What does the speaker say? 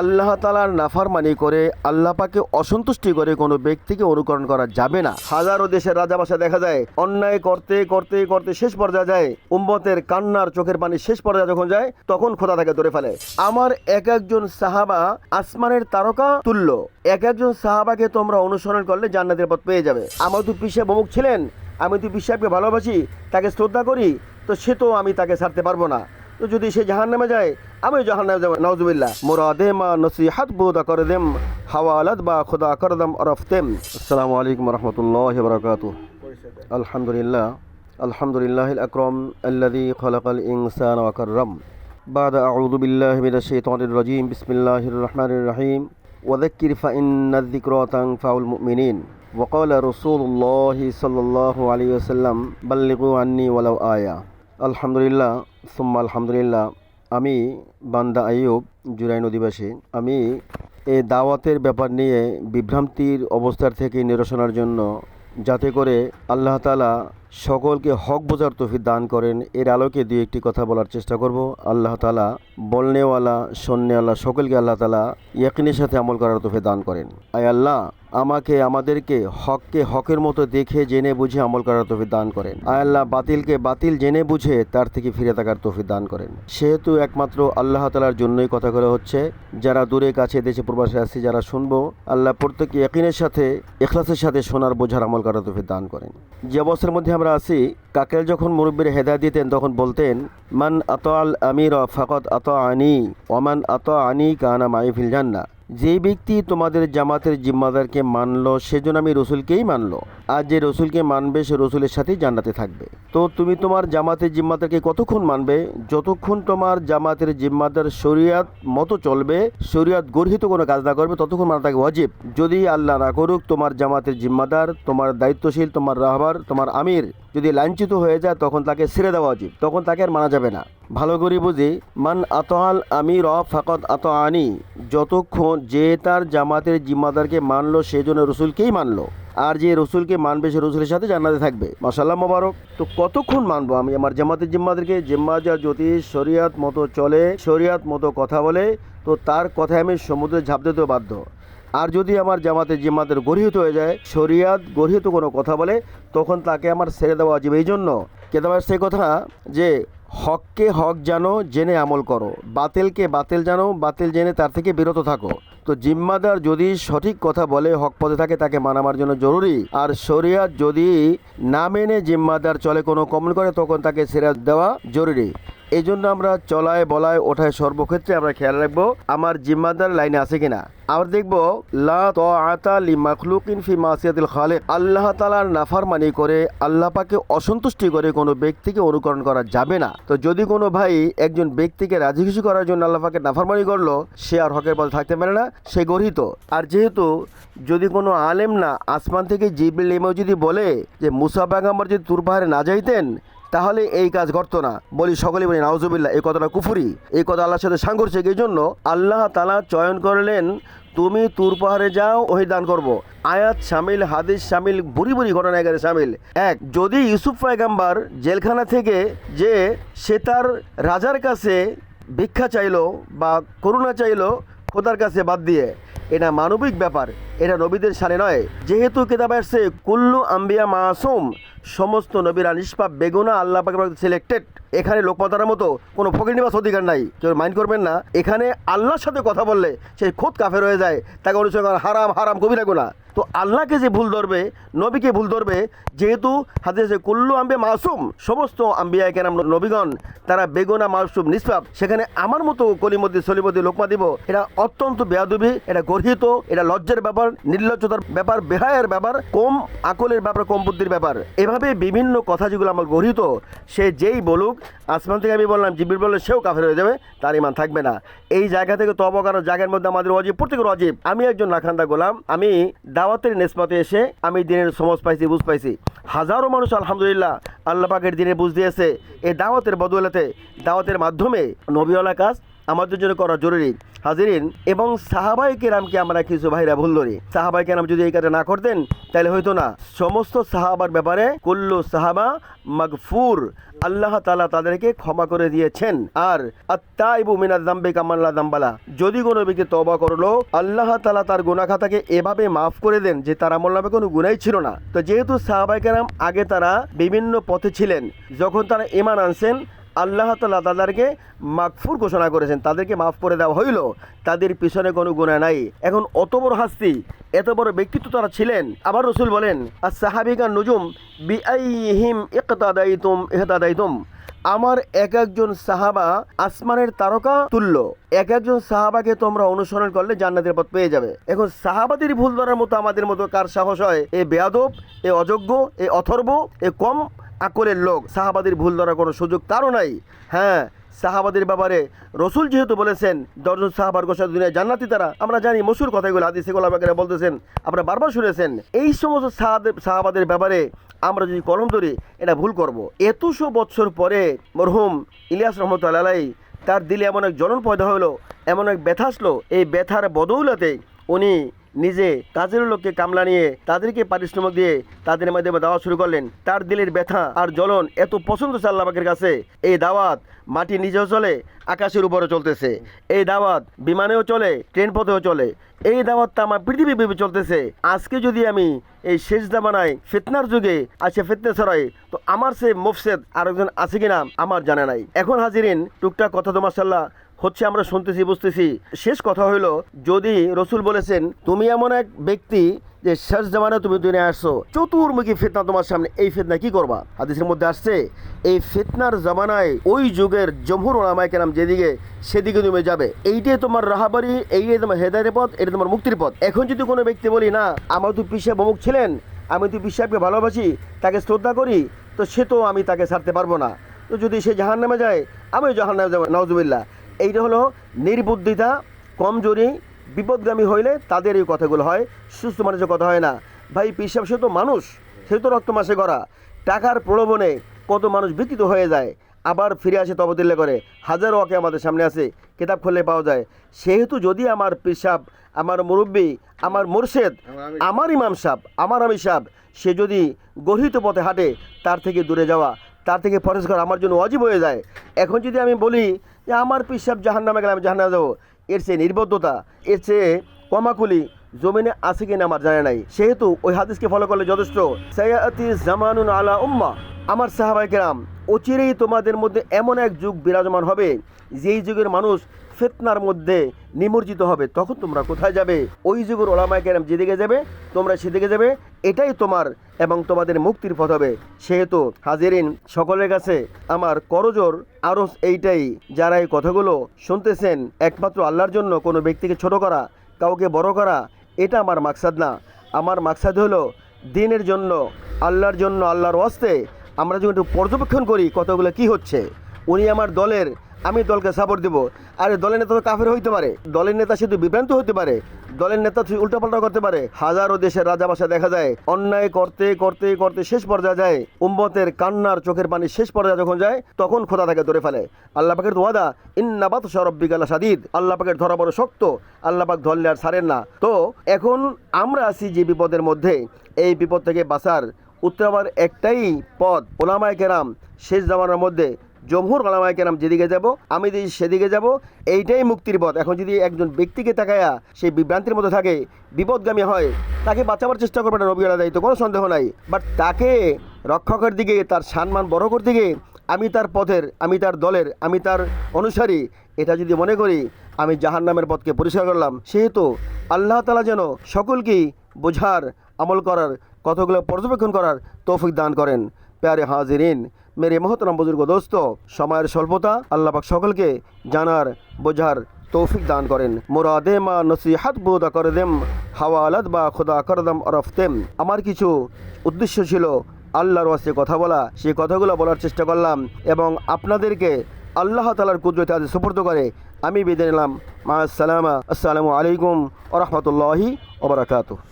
আল্লাহ তাআলার নাফরমানি করে আল্লাহ পাকে অসন্তুষ্টি করে কোনো ব্যক্তিকে অনুকরণ করা যাবে না। হাজারো দেশের রাজাবাসা দেখা যায় অন্যায় করতে করতে করতে শেষ পর্যায়ে যায় উম্মতের কান্নার চোখের পানি শেষ পর্যায়ে যখন যায় তখন খোদা তাকে ধরে ফেলে। আমার এক একজন সাহাবা আসমানের তারকা তুল্য, এক একজন সাহাবাকে তোমরা অনুসরণ করলে জান্নাতের পথ পেয়ে যাবে। আমার তো পিসাব অমুক ছিলেন, আমি তো পিসাবকে ভালোবাসি, তাকে শ্রদ্ধা করি, তো সে তো আমি তাকে ছাড়তে পারবো না। তো যদি সে জাহান্নামে যায় আমি জাহান্নামে যাব, নাউজুবিল্লাহ। মুরাদে মা নসিহাত বুদা করে দেম হাওয়ালাত বা খুদা করে দেম রফতেম। আসসালামু আলাইকুম রহমতুল্লাহি ওয়া বারাকাতুহু। আলহামদুলিল্লাহ আলহামদুলিল্লাহিল আকরাম আল্লাযী খালাকাল ইনসানা ওয়া কাররাম। বাদা আউযু বিল্লাহি মিনাশ শাইতানির রাজীম। বিসমিল্লাহির রহমানির রহিম। ওয়া যাক্কির ফাইন্নায যিকরা তানফাউল মুমিনিন। ওয়া ক্বালা রাসূলুল্লাহি সাল্লাল্লাহু আলাইহি ওয়াসাল্লাম বাল্লিগু আন্নী ওয়ালাউ আয়া। আলহামদুলিল্লাহ সুম্মা আলহামদুলিল্লাহ। আমি বান্দা আইয়ুব, জুরাইন অধিবাসী। আমি এই দাওয়াতের ব্যাপার নিয়ে বিভ্রান্তির অবস্থার থেকে নিরসনের জন্য, যাতে করে আল্লাহ তাআলা সকলকে হক বোঝার তৌফিক দান করেন, এর আলোকে দুই একটি কথা বলার চেষ্টা করব। আল্লাহ তাআলা বলনেওয়ালা শুননেওয়ালা সকলকে আল্লাহ তাআলা ইয়াকিনের সাথে আমল করার তৌফিক দান করেন। আয় আল্লাহ, আমাকে আমাদেরকে হককে হকের মতো দেখে জেনে বুঝে আমল করার তৌফিক দান করেন। আয় আল্লাহ, বাতিলকে বাতিল জেনে বুঝে তার থেকে ফিরে থাকার তৌফিক দান করেন। সেহেতু একমাত্র আল্লাহ তাআলার জন্যই কথাগুলো হচ্ছে। যারা দূরে কাছে দেশে প্রবাসে আছি, যারা শুনবো, আল্লাহ প্রত্যেকে ইয়াকিনের সাথে ইখলাসের সাথে শোনার বোঝার আমল করার তৌফিক দান করেন। যে অবস্থার মধ্যে আমরা আছি, কাকেল যখন মুরব্বীর হেদায়েত দিতেন তখন বলতেন, মান আতাআল আমিরা ফাকাদ আতাআনি ওয়া মান আতাআনি কানা মাই ফিল জান্নাহ। যে ব্যক্তি তোমাদের জামাতের জিম্মাদারকে মানলো সেজন্য আমি রসুলকেই মানলো, আর যে রসুলকে মানবে সে রসুলের সাথেই জান্নাতে থাকবে। তো তুমি তোমার জামাতের জিম্মাদারকে কতক্ষণ মানবে? যতক্ষণ তোমার জামাতের জিম্মাদার শরিয়াত মতো চলবে, শরিয়াত গর্হিত কোনো কাজ না করবে, ততক্ষণ মানা তাকে ওয়াজিব। যদি আল্লাহ না করুক তোমার জামাতের জিম্মাদার, তোমার দায়িত্বশীল, তোমার রাহবার, তোমার আমির যদি লাঞ্ছিত হয়ে যায়, তখন তাকে ছেড়ে দেওয়া উচিত, তখন তাকে আর মানা যাবে না। ভালো করে বুঝি, মান আতাআল আমির ফাকাদ আতাআনি। যতক্ষণ যে তার জামাতের জিম্মাদারকে মানলো সেজন্য রসুলকেই মানলো, আর যে রসুলকে মানবে সে রসুলের সাথে জান্নাতে থাকবে। মাশাআল্লাহ, মোবারক। তো কতক্ষণ মানবো আমি আমার জামাতের জিম্মাদারকে? জিম্মাদার যদি শরিয়াত মতো চলে, শরিয়াত মতো কথা বলে, তো তার কথায় আমি সমুদ্রে ঝাঁপ দিতেও বাধ্য। আর যদি আমার জামাতের জিম্মাদার গর্হিত হয়ে যায়, শরিয়াত গর্হিত কোনো কথা বলে, তখন তাকে আমার ছেড়ে দেওয়া উচিত। এই জন্য কেতাবের সে কথা যে হককে হক জানো, জেনে আমল করো, বাতিলকে বাতিল জানো, বাতিল জেনে তার থেকে বিরত থাকো। তো জিম্মাদার যদি সঠিক কথা বলে, হক পথে থাকে, তাকে মানাবার জন্য জরুরি। আর শরিয়াত যদি না মেনে জিম্মাদার চলে, কোনো কমল করে, তখন তাকে ছেড়ে দেওয়া জরুরি। এই জন্য আমরা চলায় বলায় ওঠায় সর্বক্ষেত্রে আমরা খেয়াল রাখবো আমার জিম্মাদার লাইনে আছে কিনা। আবার দেখবো, লা তাআতা লিমাখলুকিন ফি মাসিয়াতিল খালিক। আল্লাহ তাআলার নাফরমানি করে আল্লাহ পাকে অসন্তুষ্টি করে কোনো ব্যক্তিকে অনুকরণ করা যাবে না। তো যদি কোনো ভাই একজন ব্যক্তিকে রাজি খুশি করার জন্য আল্লাহ পাকে নাফরমানি করলো, সে আর হকের পথে থাকতে পারে না, সে গর্হিত। আর যেহেতু যদি কোনো আলেম না, আসমান থেকে জিবরিল নেমে যদি বলে যে মুসা পয়গম্বর যদি তুর পাহাড়ে না যাইতেন, তাহলে এই কাজ করতো না, বলি সকলে বলি নাউজুবিল্লাহ, এই কথাটা কুফরি, এই কথা আল্লাহর সাথে সাংঘর্ষিক। এই জন্য আল্লাহ তাআলা চয়ন করলেন তুমি তুর পাহাড়ে যাও, ওহী দান করব। আয়াত শামিল, হাদিস শামিল, বুড়ি বুড়ি ঘটনা এখানে শামিল। এক, যদি ইউসুফ পয়গম্বর জেলখানা থেকে যে সে তার রাজার কাছে ভিক্ষা চাইলো বা করুণা চাইলো খোদার কাছে বাদ দিয়ে, এটা মানবিক ব্যাপার, এটা নবীদের শানে নয়। যেহেতু কিতাবে আসছে কুল্লু আম্বিয়া মাসুম, সমস্ত নবীরা নিষ্পাপ বেগুনা, আল্লাহ পাকের সিলেক্টেড। এখানে লোকমাতার মতো কোনো ফকির নিবাস অধিকার নাই, কেউ মাইন্ড করবেন না। এখানে আল্লাহর সাথে কথা বললে সেই খোদ কাফের হয়ে যায়, তাকে অনুসরণ হারাম হারাম কবিরা গুনাহ। তো আল্লাহকে যে ভুল ধরবে, নবীকে ভুল ধরবে, যেহেতু হাদিসে কুল্লু আম্বিয়া মাসুম, সমস্ত আম্বিয়া কেরাম নবীগণ তারা বেগুনা মাসুম নিষ্পাপ, সেখানে আমার মতো কলিমতি সলিমতি লোকমা দিব, এটা অত্যন্ত বেয়াদবি, এটা গর্হিত, এটা লজ্জার ব্যাপার, নির্লজ্জতার ব্যাপার, বেহায়ের ব্যাপার, কম আকলের ব্যাপার, কম বুদ্ধির ব্যাপার। এভাবে বিভিন্ন কথা যেগুলো আমার গর্হিত, সে যেই বলুক, আসমান থেকে আমি বললাম, জিবরিল বললে, সেও কাফের হয়ে যাবে, তার ঈমান থাকবে না। এই জায়গা থেকে তওবা করার জায়গার মধ্যে আমাদের ওয়াজিব, প্রত্যেকের ওয়াজিব। আমি একজন নাখান্দা গোলাম, আমি দাওয়াতের নিসবতে এসে আমি দিনের সমজ পাইছি, বুঝ পাইছি। হাজারো মানুষ আলহামদুলিল্লাহ আল্লাহ পাকের দিনে বুঝ দিয়েছে। এই দাওয়াতের বদৌলতে, দাওয়াতের মাধ্যমে নবীওয়ালা কাজ, আমাদের জন্য করা জরুরি। হাজিরিন, এবং সাহাবায়ে কেরামকে আমরা কিছু ভাইরা ভুল ধরি। সাহাবায়ে কেরাম যদি এই কাজটা না করতেন তাহলে হয়তো না। সমস্ত সাহাবার ব্যাপারে কুল্লু সাহাবা মাগফুর, আল্লাহ তাআলা তাদেরকে ক্ষমা করে দিয়েছেন। আর আত্তাইবু মিনাজ যামবি কামান লা যামবালা, যদি কোনো ব্যক্তি তওবা করলো আল্লাহ তাআলা তার গুনাহ খাতাকে এভাবে মাফ করে দেন যে তার আমল নামে কোনো গুনাহই ছিল না। তো যেহেতু সাহাবায়ে কেরাম আগে তারা বিভিন্ন পথে ছিলেন, যখন তারা ঈমান আনছেন আল্লাহ তাআলা তাদেরকে মাগফুর ঘোষণা করেছেন, তাদেরকে মাফ করে দেওয়া হইল, তাদের পিছনে কোনো গুনাহ নাই। এখন অত বড় হাস্তি, এত বড় ব্যক্তিত্ব তারা ছিলেন। আবার রসুল বলেন আস-সাহাবিকান নুজুম বিআইহিম ইকতাদাইতুম ইহতাদাইতুম, আমার এক একজন সাহাবা আসমানের তারকা তুল্য, এক একজন সাহাবাকে তোমরা অনুসরণ করলে জান্নাতের পথ পেয়ে যাবে। এখন সাহাবাদের ভুল ধরার মতো আমাদের মতো কার সাহস হয়? এ বেয়াদব, এ অযোগ্য, এ অথর্ব, এ কম আকলের লোক। সাহাবাদের ভুল ধরার কোনো সুযোগ তারও নাই। হ্যাঁ, সাহাবাদের ব্যাপারে রসুল যেহেতু বলেছেন 10 জন সাহাবার গোসা দুনিয়ায় জান্নাতি তারা, আমরা জানি মশহুর কথাগুলো হাদিসে গোলাবাকেরা বলতেছেন, আপনারা বারবার শুনেছেন। এই সমস্ত সাহাবাদের ব্যাপারে আমরা যদি কলম ধরি এটা ভুল করব। এতশো বছর পরে মরহুম ইলিয়াস রহমতুল্লাহ আলাইহি তার দিলে এমন এক জ্বলন পয়দা হলো, এমন এক ব্যথা আসলো, এই ব্যথার বদৌলতে উনি নিজে কাজের লোককে কামলা নিয়ে তাদেরকে পারিশ্রমিক দিয়ে তাদের মাধ্যমে দাওয়াত শুরু করলেন। তার দিলের ব্যথা আর জ্বলন এত পছন্দ আল্লাহ পাকের কাছে, এই দাওয়াত মাটি নিজেও চলে, আকাশের উপরে চলতেছে। এই দাওয়াত বিমানেও চলে, ট্রেন পথেও চলে। এই দাওয়াতটা আমার পৃথিবীব্যাপী চলতেছে। আজকে যদি আমি এই শেষ জামানায় ফিতনার যুগে আসে ফিতনা ছড়াই, তো আমার সে মুফসিদ আরেকজন আছে কিনা আমার জানা নাই। এখন হাজিরিন, টুকটাক কথা তো মাশাআল্লাহ হচ্ছে, আমরা শুনতেছি বুঝতেছি। শেষ কথা হইল, যদি রসুল বলেছেন তুমি এমন এক ব্যক্তি যে শেষ জামানায় তুমি দুনিয়ায় আসছো, চতুর্মুখী ফিতনা তোমার সামনে, এই ফিতনা কি করবা? হাদিসের মধ্যে আসছে এই ফিতনার জামানায় ওই যুগের জমহুর উলামায়ে কেরাম যেদিকে সেদিকে তুমি যাবে। এইটাই তোমার রাহাবারি, এইটাই তোমার হেদায়েতের পথ, এটা তোমার মুক্তির পথ। এখন যদি কোনো ব্যক্তি বলি না আমার তো পীর সাহেব অমুক ছিলেন, আমি তো পীর সাহেবকে ভালোবাসি, তাকে শ্রদ্ধা করি, তো সে তো আমি তাকে ছাড়তে পারবো না, তো যদি সে জাহান্নামে যায় আমিও জাহান্নামে যাবো, নাউজুবিল্লাহ। এইটা হলো নির্বুদ্ধিতা, কমজোরি। বিপদগামী হইলে তাদের এই কথাগুলো হয়, সুস্থ মানুষের কথা হয় না। ভাই পীর সাহেব সে তো মানুষ, সে তো রক্ত মাসে গড়া। টাকার প্রলোভনে কত মানুষ বিকৃত হয়ে যায়, আবার ফিরে আসে তবদিল্লা করে। হাজারো ওয়াকে আমাদের সামনে আছে, কিতাব খুললে পাওয়া যায়। সেহেতু যদি আমার পীর সাহেব, আমার মুরব্বী, আমার মুর্শেদ, আমার ইমাম সাহেব, আমার আমির সাহেব, সে যদি গর্হিত পথে হাঁটে, তার থেকে দূরে যাওয়া, তার থেকে পরহেজ করা আমার জন্য ওয়াজিব হয়ে যায়। এখন যদি আমি বলি যে আমার পীর সাহেব জাহান্নামে গেলে আমি জাহান্নামে যাবো, এর চেয়ে নির্বদ্ধতা, এর চেয়ে কমাকুলি জমিনে আছে কিনা আমার জানা নাই। সেহেতু ওই হাদিসকে ফলো করলে যথেষ্ট। সায়াতি জামানুন আলা উম্মা, আমার সাহাবায়ে কেরাম, অচিরেই তোমাদের মধ্যে এমন এক যুগ বিরাজমান হবে যেই যুগের মানুষ ফিতনার মধ্যে নিমজ্জিত হবে। তখন তোমরা কোথায় যাবে? ওই যুগের উলামায়ে কেরাম যেদিকে যাবে তোমরা সেদিকে যাবে, এটাই তোমার এবং তোমাদের মুক্তির পথ হবে। সেহেতু হাজিরিন, সকলের কাছে আমার করজোর আরো এইটাই, যারা এই কথাগুলো শুনতেছেন, একমাত্র আল্লাহর জন্য কোনো ব্যক্তিকে ছোট করা, কাউকে বড় করা, এটা আমার মাকসাদ না। আমার মাকসাদ হলো দিনের জন্য, আল্লাহর জন্য, আল্লাহর ওয়াস্তে আমরা যখন একটু পর্যবেক্ষণ করি কতগুলো কি হচ্ছে। উনি আমার দলের, আমি দলকে সাপোর্ট দেবো। আরে দলের নেতা তো কাফের হইতে পারে, দলের নেতা শুধু বিভ্রান্ত হতে পারে, দলের নেতা উল্টাপাল্টা করতে পারে। হাজারো দেশের রাজাবাসা দেখা যায় অন্যায় করতে করতে করতে শেষ পর্যায়ে যায়, উম্মতের কান্নার চোখের পানি শেষ পর্যায়ে যখন যায়, তখন খোদা তাকে ধরে ফেলে। আল্লাহ পাকের ওয়াদা ইন্না বাতশা রাব্বিকা লাশাদীদ, আল্লাহ পাকের ধরা বড় শক্ত, আল্লাহ পাক ধরলে আর ছাড়েন না। তো এখন আমরা আছি যে বিপদের মধ্যে, এই বিপদ থেকে বাঁচার উত্তরাবার একটাই পথ, উলামায়ে কেরাম শেষ জামানার মধ্যে জমহুর উলামায়ে কেরাম যেদিকে যাব আমি যদি সেদিকে যাব, এইটাই মুক্তির পথ। এখন যদি একজন ব্যক্তিকে তাকায়া সেই বিভ্রান্তির মধ্যে থাকে, বিপদগামী হয়, তাকে বাঁচাবার চেষ্টা করবে না, নবী আলাইহিস দায়িত্ব, কোনো সন্দেহ নাই। বাট তাকে রক্ষকের দিকে, তার সম্মান বড় করতে গিয়ে আমি তার পথের, আমি তার দলের, আমি তার অনুসারী, এটা যদি মনে করি আমি জাহান্নামের পথকে পরিষ্কার করলাম। সেহেতু আল্লাহ তাআলা যেন সকলকেই বোঝার, আমল করার, কতগুলো পর্যবেক্ষণ করার তৌফিক দান করেন। প্যারে হাজিরিন, মেরে মোহতরম বুজুর্গ দোস্ত, সময়ের স্বল্পতা, আল্লাহ পাক সকলকে জানার, বোঝার তৌফিক দান করেন। মুরাদে মা নসিহাত বোদা করে দেম, হাওয়ালাত বা খোদা করদম অরফতেম। আমার কিছু উদ্দেশ্য ছিল আল্লাহর ওয়াস্তে কথা বলা, সেই কথাগুলো বলার চেষ্টা করলাম এবং আপনাদেরকে আল্লাহ তাআলার কুদরতে আজ সুপুর্দ করে আমি বিদায় নিলাম। মা আসসালামা, আসসালামু আলাইকুম ওয়া রাহমাতুল্লাহি ওয়া বারাকাতুহু।